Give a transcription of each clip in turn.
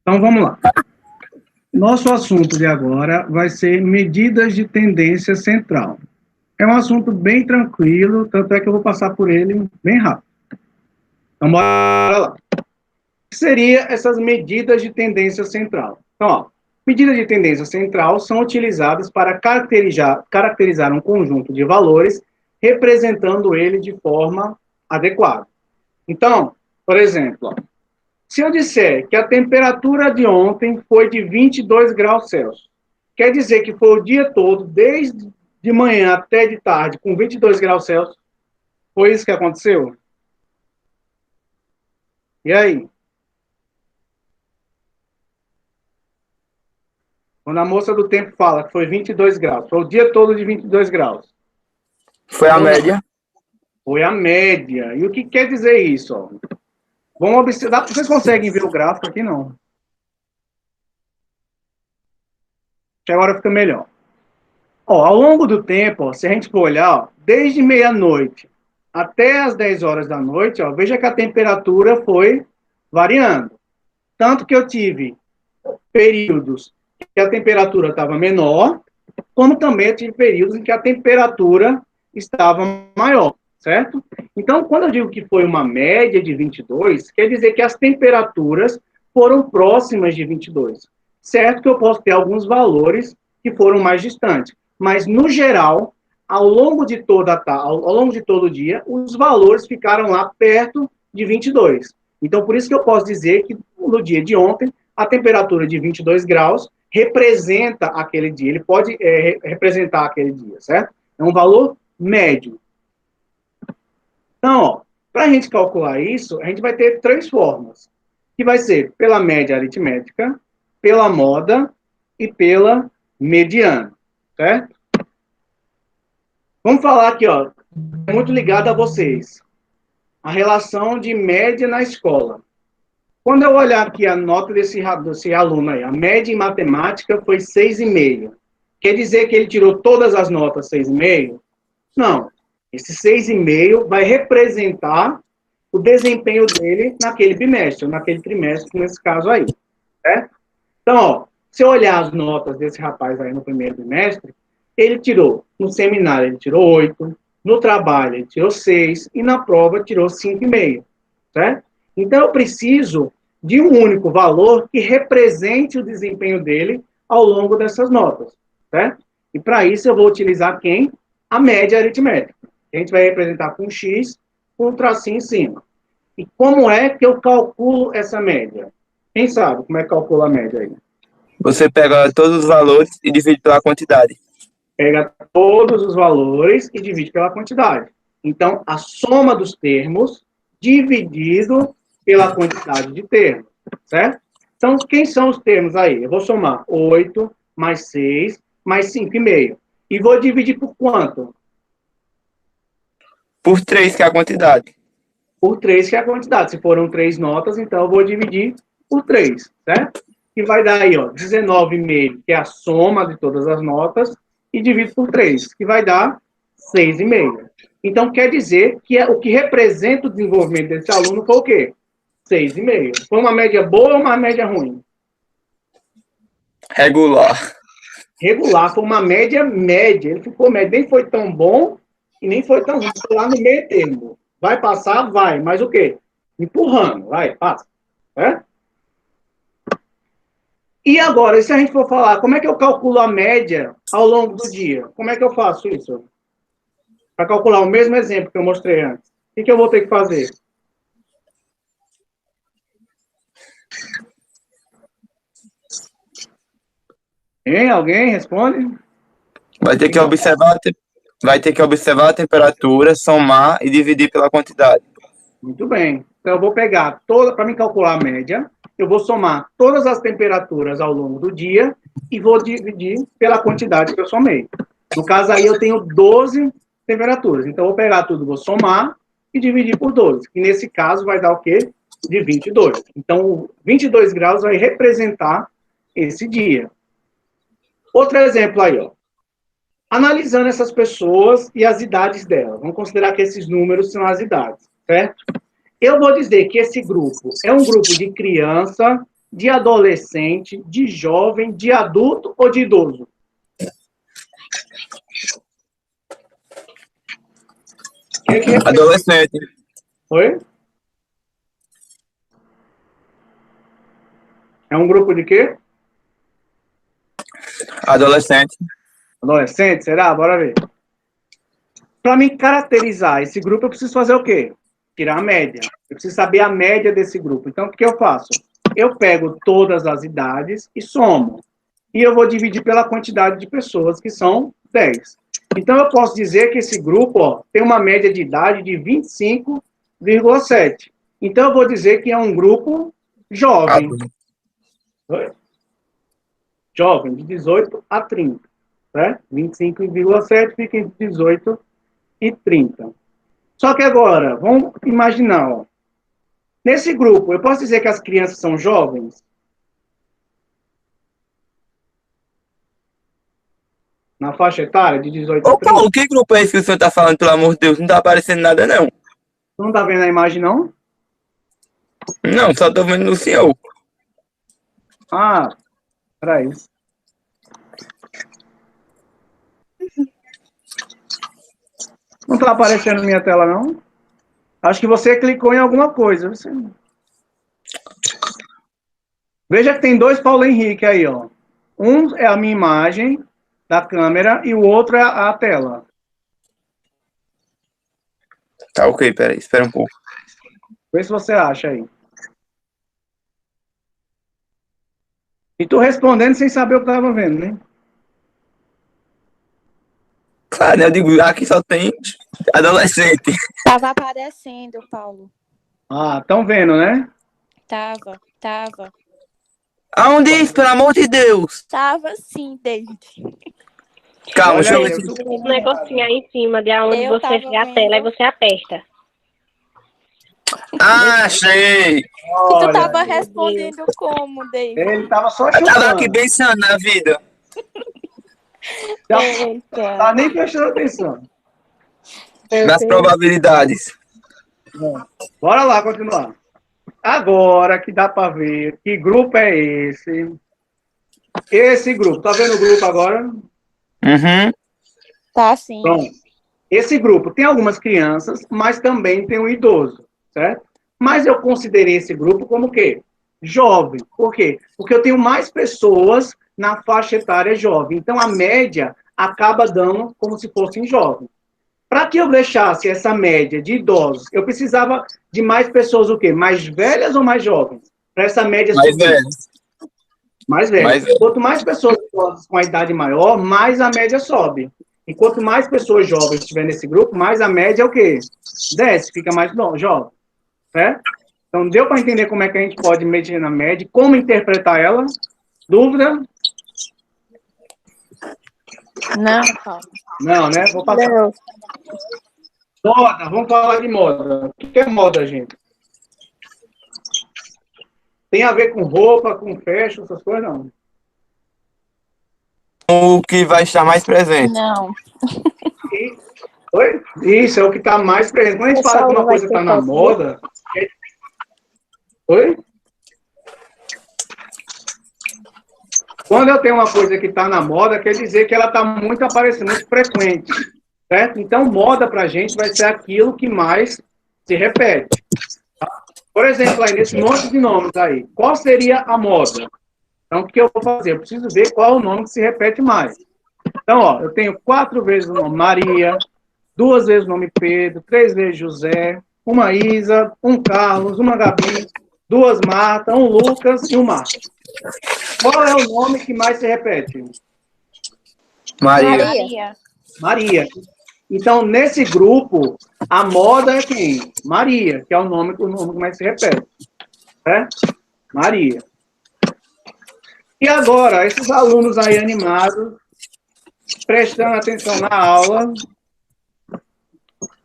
Então, vamos lá. Nosso assunto de agora vai ser medidas de tendência central. É um assunto bem tranquilo, tanto é que eu vou passar por ele bem rápido. Então, bora lá. O que seriam essas medidas de tendência central? Então, ó, medidas de tendência central são utilizadas para caracterizar um conjunto de valores, representando ele de forma adequada. Então, por exemplo, ó, se eu disser que a temperatura de ontem foi de 22 graus Celsius, quer dizer que foi o dia todo, desde de manhã até de tarde, com 22 graus Celsius? Foi isso que aconteceu? E aí? Quando a moça do tempo fala que foi 22 graus, foi o dia todo de 22 graus. Foi a média? Foi a média. E o que quer dizer isso? Ó? Vamos observar. Vocês conseguem ver o gráfico aqui? Não. Que agora fica melhor. Ó, ao longo do tempo, ó, se a gente for olhar, ó, desde meia-noite até as 10 horas da noite, ó, veja que a temperatura foi variando. Tanto que eu tive períodos que a temperatura estava menor, como também eu tive períodos em que a temperatura estava maior, certo? Então, quando eu digo que foi uma média de 22, quer dizer que as temperaturas foram próximas de 22. Certo que eu posso ter alguns valores que foram mais distantes, mas, no geral, ao longo de ao longo de todo o dia, os valores ficaram lá perto de 22. Então, por isso que eu posso dizer que no dia de ontem, a temperatura de 22 graus representa aquele dia, ele pode representar aquele dia, certo? É um valor médio. Então, para a gente calcular isso, a gente vai ter três formas, que vai ser pela média aritmética, pela moda e pela mediana, certo? Vamos falar aqui, ó, muito ligado a vocês, a relação de média na escola. Quando eu olhar aqui a nota desse aluno aí, a média em matemática foi 6,5. Quer dizer que ele tirou todas as notas 6,5? Não. Esse 6,5 vai representar o desempenho dele naquele bimestre, naquele trimestre, nesse caso aí. Certo? Então, ó, se eu olhar as notas desse rapaz aí no primeiro bimestre, ele tirou, no seminário ele tirou 8, no trabalho ele tirou 6 e na prova tirou 5,5. Certo? Então, eu preciso de um único valor que represente o desempenho dele ao longo dessas notas, certo? E para isso eu vou utilizar quem? A média aritmética. A gente vai representar com X, com um tracinho em cima. E como é que eu calculo essa média? Quem sabe como é que calcula a média aí? Você pega todos os valores e divide pela quantidade. Pega todos os valores e divide pela quantidade. Então, a soma dos termos dividido pela quantidade de termos, certo? Então, quem são os termos aí? Eu vou somar 8 mais 6 mais 5,5. E vou dividir por quanto? Por 3, que é a quantidade. Por 3, que é a quantidade. Se foram 3 notas, então eu vou dividir por 3, certo? Que vai dar aí, ó, 19,5, que é a soma de todas as notas, e divido por 3, que vai dar 6,5. Então, quer dizer que o que representa o desenvolvimento desse aluno foi o quê? 6,5. Foi uma média boa ou uma média ruim? Regular. Regular, foi uma média média. Ele ficou médio, nem foi tão bom e nem foi tão ruim. Ficou lá no meio termo. Vai passar? Vai. Mas o quê? Empurrando. Vai, passa. É? E agora, se a gente for falar, como é que eu calculo a média ao longo do dia? Como é que eu faço isso? Para calcular o mesmo exemplo que eu mostrei antes. O que eu vou ter que fazer? Hein? Alguém responde? Vai ter que observar a temperatura, somar e dividir pela quantidade. Muito bem. Então, eu vou pegar para me calcular a média, eu vou somar todas as temperaturas ao longo do dia e vou dividir pela quantidade que eu somei. No caso aí, eu tenho 12 temperaturas. Então, eu vou pegar tudo, vou somar e dividir por 12. E nesse caso, vai dar o quê? De 22. Então, 22 graus vai representar esse dia. Outro exemplo aí, ó. Analisando essas pessoas e as idades delas. Vamos considerar que esses números são as idades, certo? Eu vou dizer que esse grupo é um grupo de criança, de adolescente, de jovem, de adulto ou de idoso? Adolescente. Oi? É um grupo de quê? Adolescente. Adolescente, será? Bora ver. Para mim caracterizar esse grupo, eu preciso fazer o quê? Tirar a média. Eu preciso saber a média desse grupo. Então, o que eu faço? Eu pego todas as idades e somo. E eu vou dividir pela quantidade de pessoas, que são 10. Então, eu posso dizer que esse grupo tem uma média de idade de 25,7. Então, eu vou dizer que é um grupo jovem. Jovem, de 18 a 30. Né? 25,7 fica entre 18 e 30. Só que agora, vamos imaginar, ó, nesse grupo, eu posso dizer que as crianças são jovens? Na faixa etária de 18 a Ô, 30? Paulo, que grupo é esse que o senhor tá falando, pelo amor de Deus? Não tá aparecendo nada, não. Não tá vendo a imagem, não? Não, só tô vendo no senhor. Ah, peraí. Não tá aparecendo na minha tela, não? Acho que você clicou em alguma coisa. Veja que tem dois Paulo Henrique aí, ó. Um é a minha imagem da câmera e o outro é a tela. Tá ok, peraí, espera um pouco. Vê se você acha aí. E tu respondendo sem saber o que tava vendo, né? Claro, né? Eu digo, aqui só tem adolescente. Tava aparecendo, Paulo. Ah, estão vendo, né? Tava. Aonde isso, pelo amor de Deus? Tava sim, David. Calma, Olha deixa eu aí, ver se... Tem um negocinho aí em cima de onde Eu você vê a tava tela e vendo. você aperta. Ah, achei! E tu tava Olha, respondendo como, David? ele tava só Eu tava aqui chutando. pensando na vida. Já Eita. tá nem prestando atenção. Nas probabilidades. Bora lá, continuar. Agora que dá para ver que grupo é esse. Esse grupo, tá vendo o grupo agora? Uhum. Tá sim. Pronto. Esse grupo tem algumas crianças, mas também tem um idoso, certo? Mas eu considerei esse grupo como o quê? Jovem. Por quê? Porque eu tenho mais pessoas na faixa etária jovem. Então, a média acaba dando como se fossem jovens. Para que eu deixasse essa média de idosos, eu precisava de mais pessoas o quê? Mais velhas ou mais jovens? Para essa média Mais subir. velho. Mais velhas. Mais velho. Quanto mais pessoas idosas com a idade maior, mais a média sobe. E quanto mais pessoas jovens estiver nesse grupo, mais a média é o quê? Desce, fica mais jovem. Certo? Então, deu para entender como é que a gente pode medir na média, como interpretar ela? Dúvida? Não, Paulo. Não, né? Vou passar. Não. Moda, vamos falar de moda. O que é moda, gente? Tem a ver com roupa, com fashion, essas coisas, não. O que vai estar mais presente. Não. Oi? Isso, é o que está mais presente. Quando a gente fala que uma coisa está na moda... Oi? Quando eu tenho uma coisa que está na moda, quer dizer que ela está muito aparecendo, muito frequente. Certo? Então, moda para a gente vai ser aquilo que mais se repete. Por exemplo, aí nesse monte de nomes aí, qual seria a moda? Então, o que eu vou fazer? Eu preciso ver qual é o nome que se repete mais. Então, ó, eu tenho 4 vezes o nome Maria, 2 vezes o nome Pedro, 3 vezes José, uma Isa, um Carlos, uma Gabi, 2 Marta, um Lucas e um Marcos. Qual é o nome que mais se repete? Maria. Maria. Então, nesse grupo, a moda é quem? Maria, que é o nome que mais se repete. É? Maria. E agora, esses alunos aí animados, prestando atenção na aula,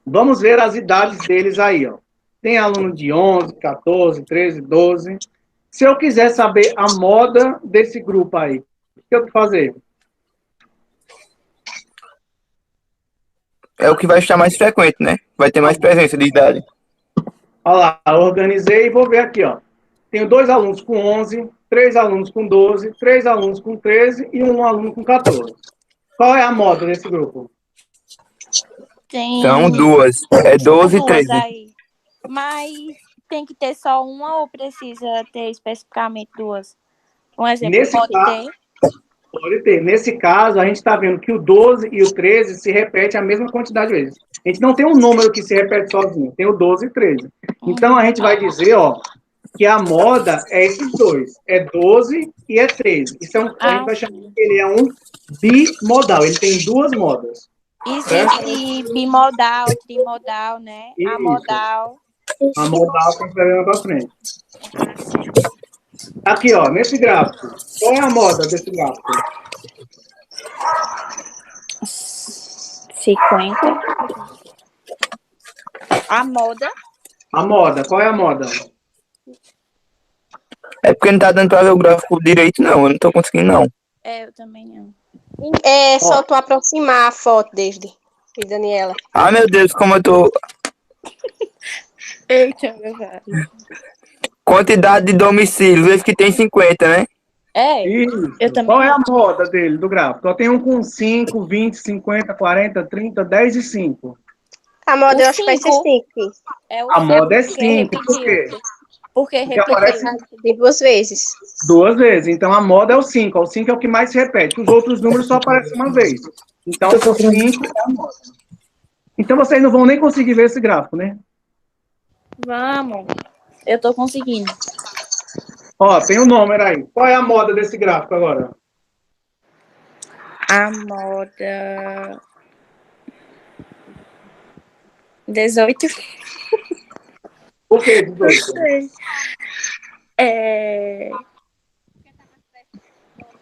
vamos ver as idades deles aí, ó. Tem aluno de 11, 14, 13, 12. Se eu quiser saber a moda desse grupo aí, o que eu vou fazer? É o que vai estar mais frequente, né? Vai ter mais presença de idade. Olha lá, organizei e vou ver aqui, ó. tenho 2 alunos com 11, 3 alunos com 12, 3 alunos com 13 e um aluno com 14. Qual é a moda desse grupo? Tem São duas. É 12 e duas 13. aí. Mas tem que ter só uma ou precisa ter especificamente duas? Um exemplo, Nesse pode caso, ter? pode ter. Nesse caso, a gente está vendo que o 12 e o 13 se repete a mesma quantidade de vezes. A gente não tem um número que se repete sozinho, tem o 12 e o 13. Então, a gente vai dizer, ó, que a moda é esses dois. É 12 e é 13. Isso é a gente vai chamar que ele é um bimodal. Ele tem duas modas. Existe bimodal, trimodal, né? Isso. Amodal. A modal que a gente vai ver pra frente. Aqui, ó, nesse gráfico. Qual é a moda desse gráfico? 50. A moda. A moda. Qual é a moda? É porque não tá dando pra ver o gráfico direito, não. Eu não tô conseguindo, não. Eu também não. É só tu aproximar a foto desde Daniela. Ah, meu Deus, como eu tô... Eita, meu velho. Quantidade de domicílios, esse que tem 50, né? Isso. Eu também. Qual é a moda dele, do gráfico? Só tem um com 5, 20, 50, 40, 30, 10 e 5. A moda O eu acho que vai ser 5. É o A moda é porque 5. Por repetiu. quê? Porque Porque repetiu. aparece De 2 vezes. 2 vezes. Então, a moda é o 5. O 5 é o que mais se repete. Os outros números só aparecem uma vez. Então, o 5 é a moda. Então, vocês não vão nem conseguir ver esse gráfico, né? Vamos. Eu tô conseguindo. Ó, tem um número aí. Qual é a moda desse gráfico agora? A moda 18. Por que 18?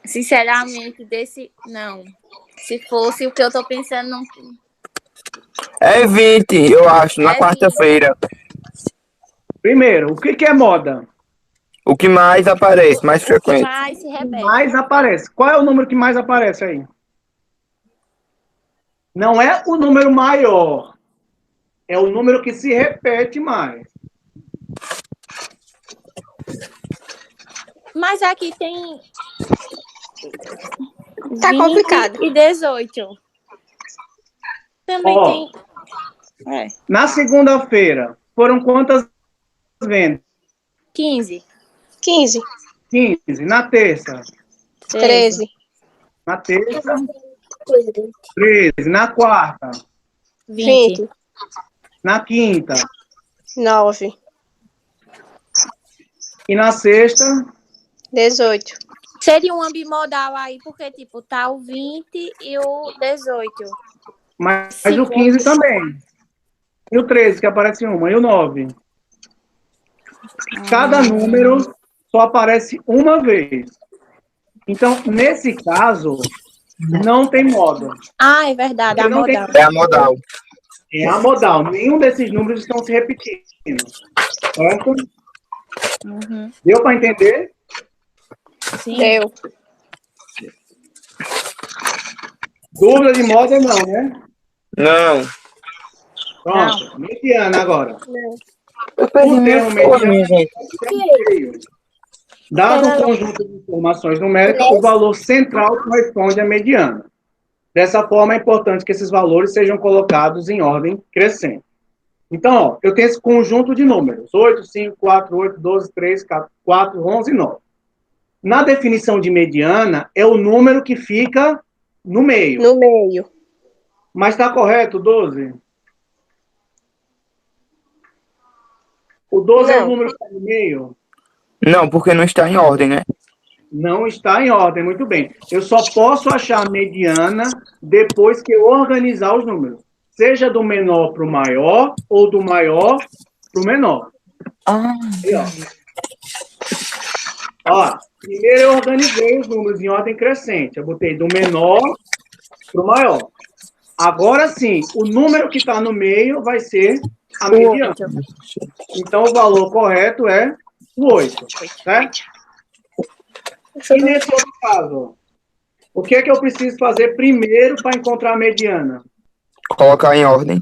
Sinceramente, não. Se fosse o que eu tô pensando, não. É 20, eu acho, na É quarta-feira. Primeiro, o que é moda? O que mais aparece, mais frequente. Mas se O que repete. mais aparece. Qual é o número que mais aparece aí? Não é o número maior. É o número que se repete mais. Mas aqui tem. Tá 20 complicado. E 18. Também Ó, tem. Na segunda-feira, foram quantas vendas? 15. 15. 15. Na terça? 13. Na terça, 13. Na quarta? 20. 20. Na quinta? 9. E na sexta? 18. Seria um bimodal aí, porque, tipo, tá o 20 e o 18. Mas o 15 também. E o 13, que aparece uma. E o 9? Cada número só aparece uma vez. Então, nesse caso, não tem moda. Ah, é verdade, a Não tem- modal. É a modal. É a modal. Nenhum desses números estão se repetindo. Certo? Uhum. Deu para entender? Sim. Deu. Dúvida de moda não, né? Não. Pronto. Mediana agora. Eu O perdi minha termo folha, minha mediana gente. é um meio. Dado um conjunto de informações numéricas, o valor central corresponde à mediana. Dessa forma, é importante que esses valores sejam colocados em ordem crescente. Então, ó, eu tenho esse conjunto de números: 8, 5, 4, 8, 12, 3, 4, 11 e 9. Na definição de mediana, é o número que fica no meio. No meio. Mas está correto, 12? O 12 é o Não. número que está no meio? Não, porque não está em ordem, né? Não está em ordem, muito bem. Eu só posso achar a mediana depois que eu organizar os números. Seja do menor para o maior ou do maior para o menor. Aí, ó, primeiro eu organizei os números em ordem crescente. Eu botei do menor para o maior. Agora sim, o número que está no meio vai ser a mediana. Então, o valor correto é o 8, certo? E nesse outro caso, o que é que eu preciso fazer primeiro para encontrar a mediana? Colocar em ordem.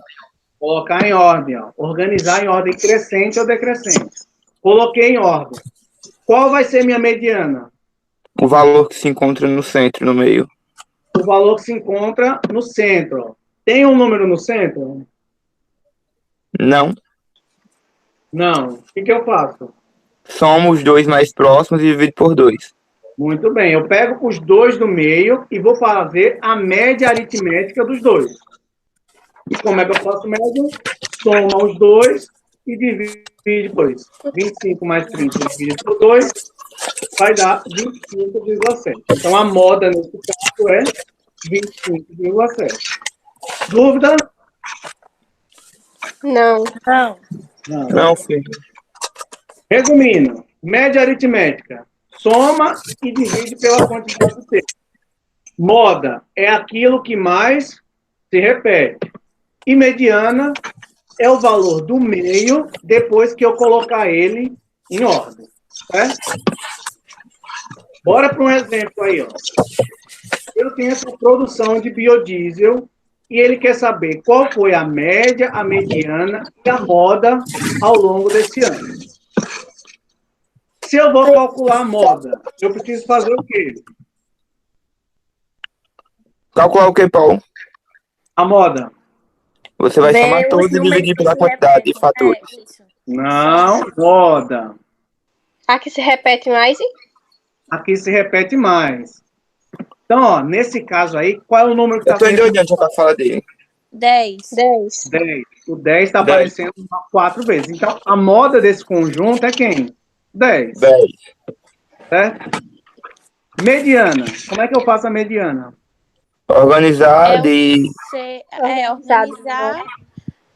Colocar em ordem, ó. Organizar em ordem crescente ou decrescente. Coloquei em ordem. Qual vai ser minha mediana? O valor que se encontra no centro, no meio. O valor que se encontra no centro. Tem um número no centro? Não. Não. O que eu faço? Soma os dois mais próximos e divide por 2. Muito bem. Eu pego os dois do meio e vou fazer a média aritmética dos dois. E como é que eu faço média? Soma os dois e divide por 2. 25 mais 30 dividido por 2 vai dar 25,7. Então, a moda nesse caso é 25,7. Dúvida? Não. Não. Não, filho. Resumindo, média aritmética. Soma e divide pela quantidade de tempo. Moda é aquilo que mais se repete. E mediana é o valor do meio depois que eu colocar ele em ordem. Certo? Bora para um exemplo aí. Ó. Eu tenho essa produção de biodiesel e ele quer saber qual foi a média, a mediana e a moda ao longo desse ano. Se eu vou calcular a moda, eu preciso fazer o quê? Calcular o que, Paulo? A moda. Você vai Ver somar os todos e números dividir que pela se quantidade de repetem. fatores. É, isso. Não, moda. Aqui se repete mais? Aqui se repete mais. Então, ó, nesse caso aí, qual é o número que Eu está tô se repetindo? endoidando já pra falar dele. 10. 10. 10. O 10 está 10. aparecendo 4 vezes. Então, a moda desse conjunto é quem? 10. 10. Certo? Mediana. Como é que eu faço a mediana? Organizar Organizar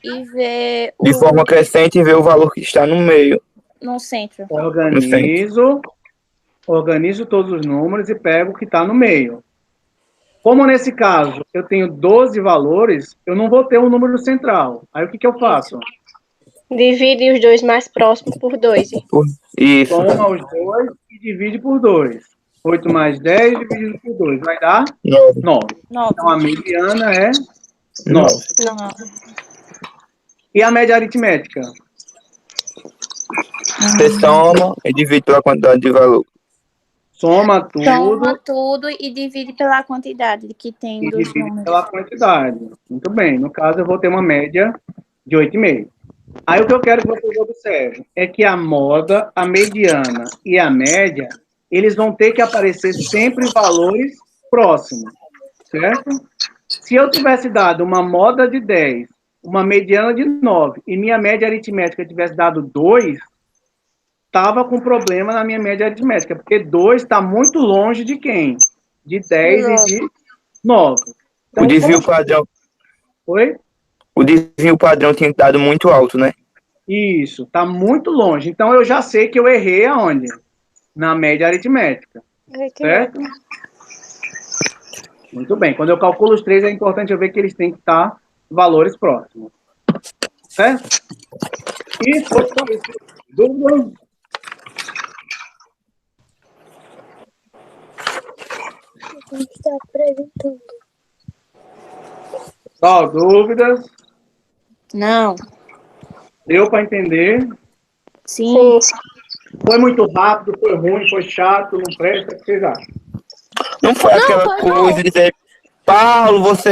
e ver de forma crescente e ver o valor que está no meio. no centro. Organizo todos os números e pego o que está no meio. Como nesse caso eu tenho 12 valores, eu não vou ter um número central. Aí o que eu faço? Divide os dois mais próximos por 2. Isso. Soma os dois e divide por 2. 8 mais 10 dividido por 2. Vai dar 9. 9. 9. Então a mediana é 9. E a média aritmética? Você soma e divide pela quantidade de valor. Soma tudo Soma tudo e divide pela quantidade que tem e dos divide números. pela quantidade. Muito bem. No caso, eu vou ter uma média de 8,5. Aí o que eu quero que vocês observem é que a moda, a mediana e a média, eles vão ter que aparecer sempre valores próximos, certo? Se eu tivesse dado uma moda de 10, uma mediana de 9 e minha média aritmética tivesse dado 2, estava com problema na minha média aritmética, porque 2 está muito longe de quem? De 10 e de 9. Então, O desvio padrão. Oi? O desvio padrão tinha dado muito alto, né? Isso, está muito longe. Então, eu já sei que eu errei aonde? Na média aritmética. Certo? Muito bem. Quando eu calculo os 3, é importante eu ver que eles têm que estar valores próximos. Certo? E foi só isso. Dúvida? Só dúvidas? Não. Deu para entender? Sim. Foi muito rápido, foi ruim, foi chato, não presta, o que vocês acham? Não foi aquela coisa de dizer, Paulo, você